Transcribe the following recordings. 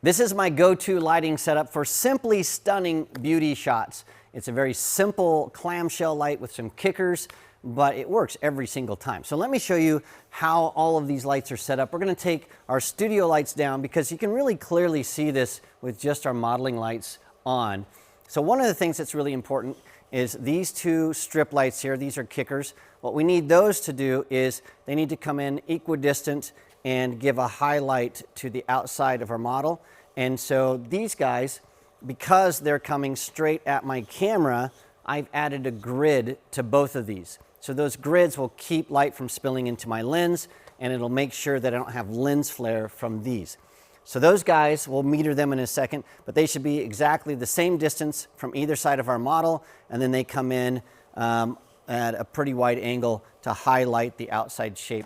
This is my go-to lighting setup for simply stunning beauty shots. It's a very simple clamshell light with some kickers, but it works every single time. So let me show you how all of these lights are set up. We're going to take our studio lights down because you can really clearly see this with just our modeling lights on. So one of the things that's really important is these two strip lights here. These are kickers. What we need those to do is they need to come in equidistant and give a highlight to the outside of our model. And so these guys, because they're coming straight at my camera, I've added a grid to both of these. So those grids will keep light from spilling into my lens, and it'll make sure that I don't have lens flare from these. So those guys, we'll meter them in a second, but they should be exactly the same distance from either side of our model, and then they come in at a pretty wide angle to highlight the outside shape,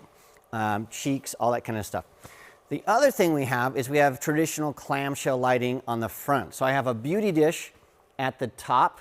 cheeks, all that kind of stuff. The other thing we have is we have traditional clamshell lighting on the front. So I have a beauty dish at the top,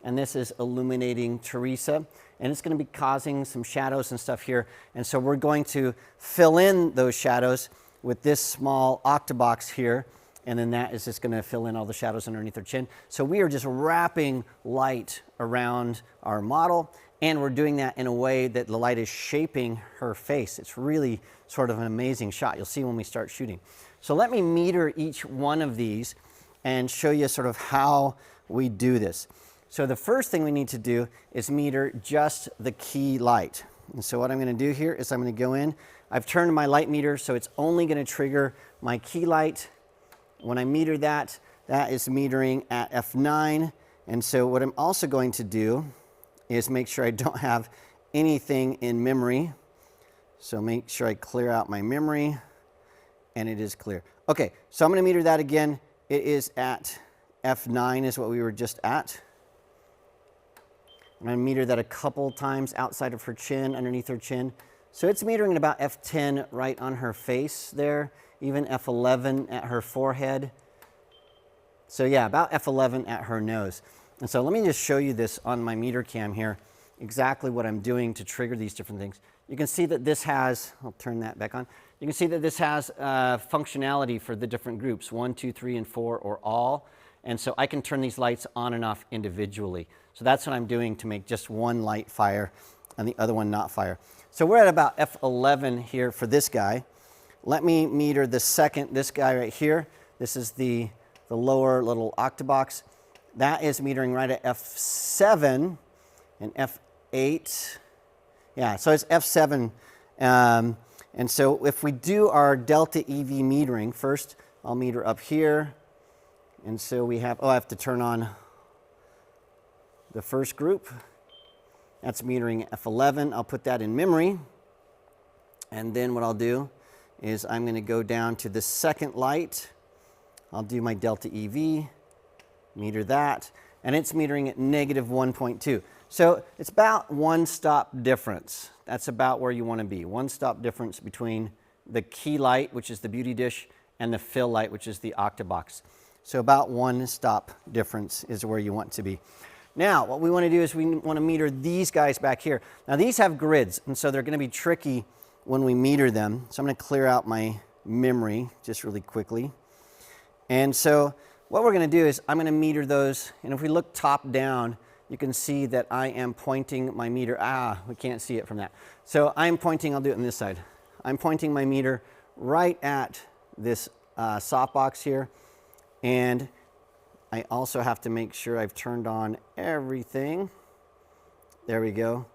and this is illuminating Teresa, and it's going to be causing some shadows and stuff here. And so we're going to fill in those shadows with this small octabox here, and then that is just going to fill in all the shadows underneath her chin. So we are just wrapping light around our model, and we're doing that in a way that the light is shaping her face. It's really sort of an amazing shot. You'll see when we start shooting. So let me meter each one of these and show you sort of how we do this. So the first thing we need to do is meter just the key light. And so what I'm going to do here is I'm going to go in. I've turned my light meter so it's only going to trigger my key light. When I meter that, that is metering at F9. And so what I'm also going to do is make sure I don't have anything in memory. So make sure I clear out my memory, and it is clear. Okay, so I'm going to meter that again. It is at F9 is what we were just at. I'm going to meter that a couple times outside of her chin, underneath her chin. So it's metering at about F10 right on her face there, even F11 at her forehead. So yeah, about F11 at her nose. And so let me just show you this on my meter cam here, exactly what I'm doing to trigger these different things. You can see that this has, I'll turn that back on. You can see that this has functionality for the different groups, 1, 2, 3, and 4, or all. And so I can turn these lights on and off individually. So that's what I'm doing to make just one light fire and the other one not fire. So we're at about F11 here for this guy. Let me meter the second, this guy right here. This is the lower little octabox. That is metering right at F7 and F8. Yeah, so it's F7. And so if we do our delta EV metering, first I'll meter up here. And so we have, I have to turn on the first group. That's metering F11. I'll put that in memory. And then what I'll do is I'm going to go down to the second light. I'll do my delta EV, meter that, and it's metering at negative 1.2. So it's about one stop difference. That's about where you want to be. One stop difference between the key light, which is the beauty dish, and the fill light, which is the octabox. So about one stop difference is where you want to be. Now, what we want to do is we want to meter these guys back here. Now, these have grids, and so they're going to be tricky when we meter them. So I'm going to clear out my memory just really quickly. And so what we're going to do is I'm going to meter those, and if we look top down, you can see that I am pointing my meter. We can't see it from that. So I'm pointing, I'll do it on this side. I'm pointing my meter right at this softbox here, and I also have to make sure I've turned on everything. There we go.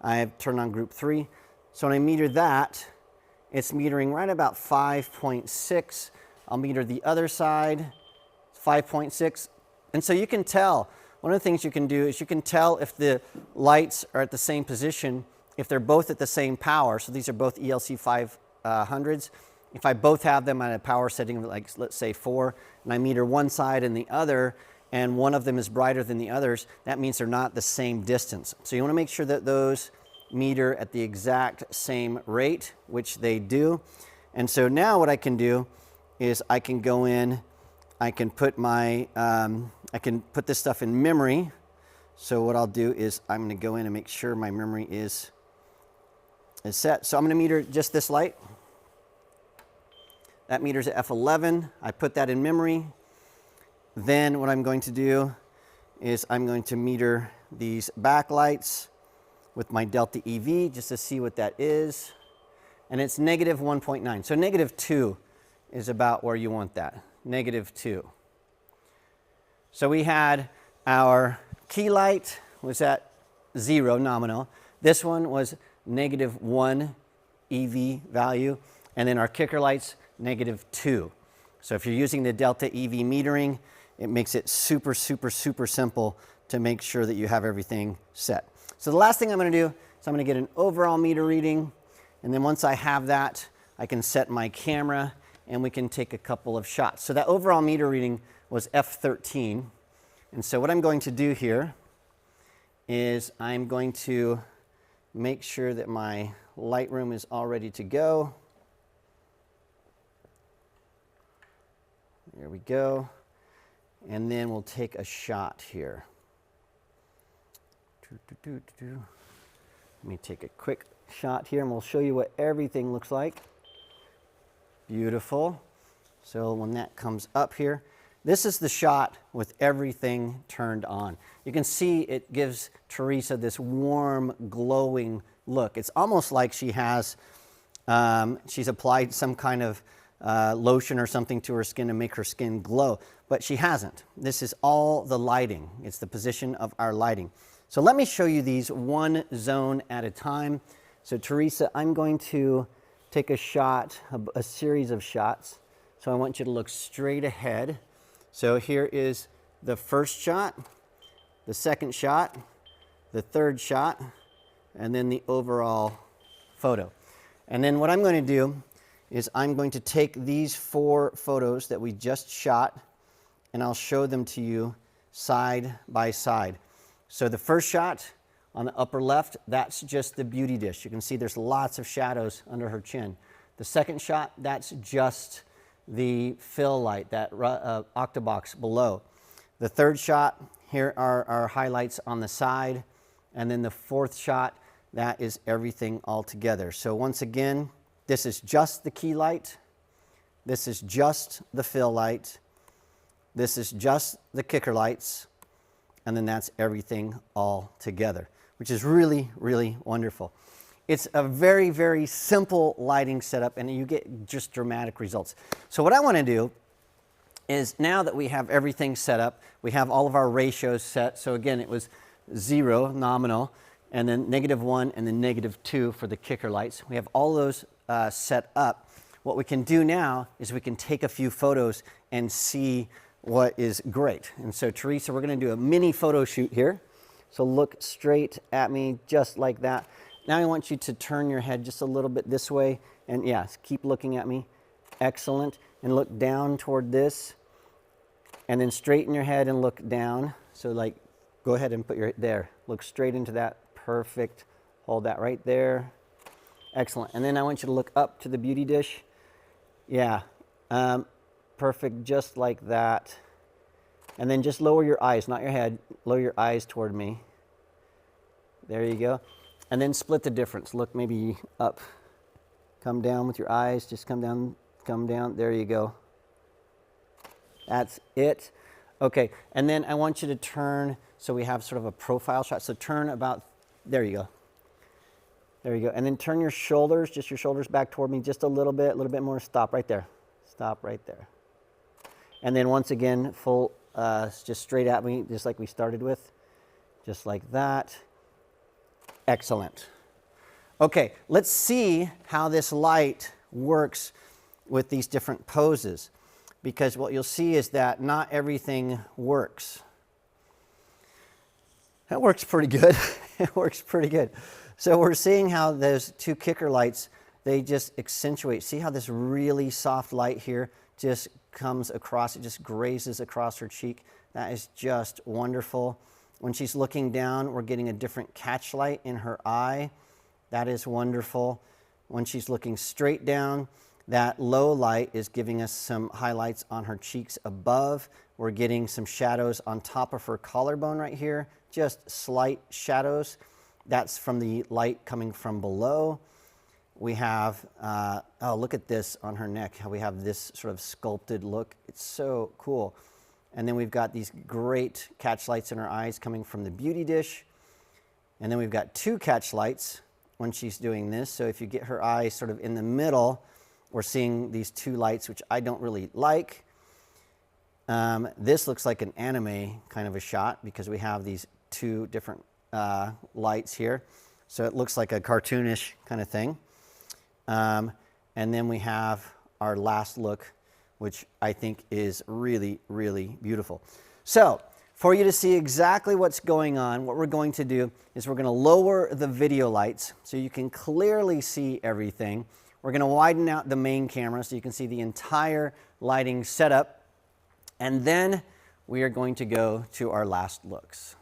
I have turned on group 3. So when I meter that, it's metering right about 5.6. I'll meter the other side, 5.6. And so you can tell, one of the things you can do is you can tell if the lights are at the same position, if they're both at the same power. So these are both ELC 500s. If I both have them at a power setting of, like, let's say 4, and I meter one side and the other, and one of them is brighter than the others, that means they're not the same distance. So you want to make sure that those meter at the exact same rate, which they do. And so now what I can do is I can go in, I can put my, I can put this stuff in memory. So what I'll do is I'm going to go in and make sure my memory is set. So I'm going to meter just this light. That meter's at f11. I put that in memory. Then what I'm going to do is I'm going to meter these backlights with my delta EV just to see what that is. And it's negative 1.9. So negative 2 is about where you want that, negative 2. So we had our key light was at 0 nominal. This one was negative 1 EV value. And then our kicker lights, negative 2. So if you're using the delta EV metering, it makes it super, super, super simple to make sure that you have everything set. So the last thing I'm going to do is I'm going to get an overall meter reading. And then once I have that, I can set my camera and we can take a couple of shots. So that overall meter reading was F13. And so what I'm going to do here is I'm going to make sure that my Lightroom is all ready to go. There we go. And then we'll take a shot here. Let me take a quick shot here and we'll show you what everything looks like. Beautiful. So when that comes up here, this is the shot with everything turned on. You can see it gives Teresa this warm, glowing look. It's almost like she has, she's applied some kind of lotion or something to her skin to make her skin glow, but she hasn't. This is all the lighting. It's the position of our lighting. So let me show you these one zone at a time. So Teresa, I'm going to take a shot, a series of shots. So I want you to look straight ahead. So here is the first shot, the second shot, the third shot, and then the overall photo. And then what I'm going to do is I'm going to take these 4 photos that we just shot and I'll show them to you side by side. So the first shot on the upper left, that's just the beauty dish. You can see there's lots of shadows under her chin. The second shot, that's just the fill light, that octabox below. The third shot, here are our highlights on the side. And then the fourth shot, that is everything all together. So once again, this is just the key light. This is just the fill light. This is just the kicker lights. And then that's everything all together, which is really, really wonderful. It's a very, very simple lighting setup and you get just dramatic results. So what I want to do is now that we have everything set up, we have all of our ratios set. So again, it was 0 nominal and then negative 1 and then negative 2 for the kicker lights. We have all those set up. What we can do now is we can take a few photos and see what is great. And so Teresa, we're going to do a mini photo shoot here. So look straight at me just like that. Now I want you to turn your head just a little bit this way and yes, keep looking at me. Excellent. And look down toward this and then straighten your head and look down. So like go ahead and put your there. Look straight into that. Perfect. Hold that right there. Excellent. And then I want you to look up to the beauty dish. Yeah. Perfect. Just like that. And then just lower your eyes, not your head. Lower your eyes toward me. There you go. And then split the difference. Look maybe up. Come down with your eyes. Just come down. Come down. There you go. That's it. Okay. And then I want you to turn so we have sort of a profile shot. So turn about, there you go. There you go. And then turn your shoulders, just your shoulders back toward me just a little bit more. Stop right there. Stop right there. And then once again, full, just straight at me, just like we started with. Just like that. Excellent. Okay, let's see how this light works with these different poses. Because what you'll see is that not everything works. That works pretty good. It works pretty good. So we're seeing how those 2 kicker lights, they just accentuate. See how this really soft light here just comes across, it just grazes across her cheek. That is just wonderful. When she's looking down, we're getting a different catch light in her eye. That is wonderful. When she's looking straight down, that low light is giving us some highlights on her cheeks above. We're getting some shadows on top of her collarbone right here, just slight shadows. That's from the light coming from below. We have, oh, look at this on her neck, how we have this sort of sculpted look. It's so cool. And then we've got these great catch lights in her eyes coming from the Beauty Dish. And then we've got 2 catch lights when she's doing this. So if you get her eyes sort of in the middle, we're seeing these 2 lights, which I don't really like. This looks like an anime kind of a shot because we have these 2 different lights here. So it looks like a cartoonish kind of thing. And then we have our last look, which I think is really, really beautiful. So for you to see exactly what's going on, what we're going to do is we're going to lower the video lights so you can clearly see everything. We're going to widen out the main camera so you can see the entire lighting setup. And then we are going to go to our last looks.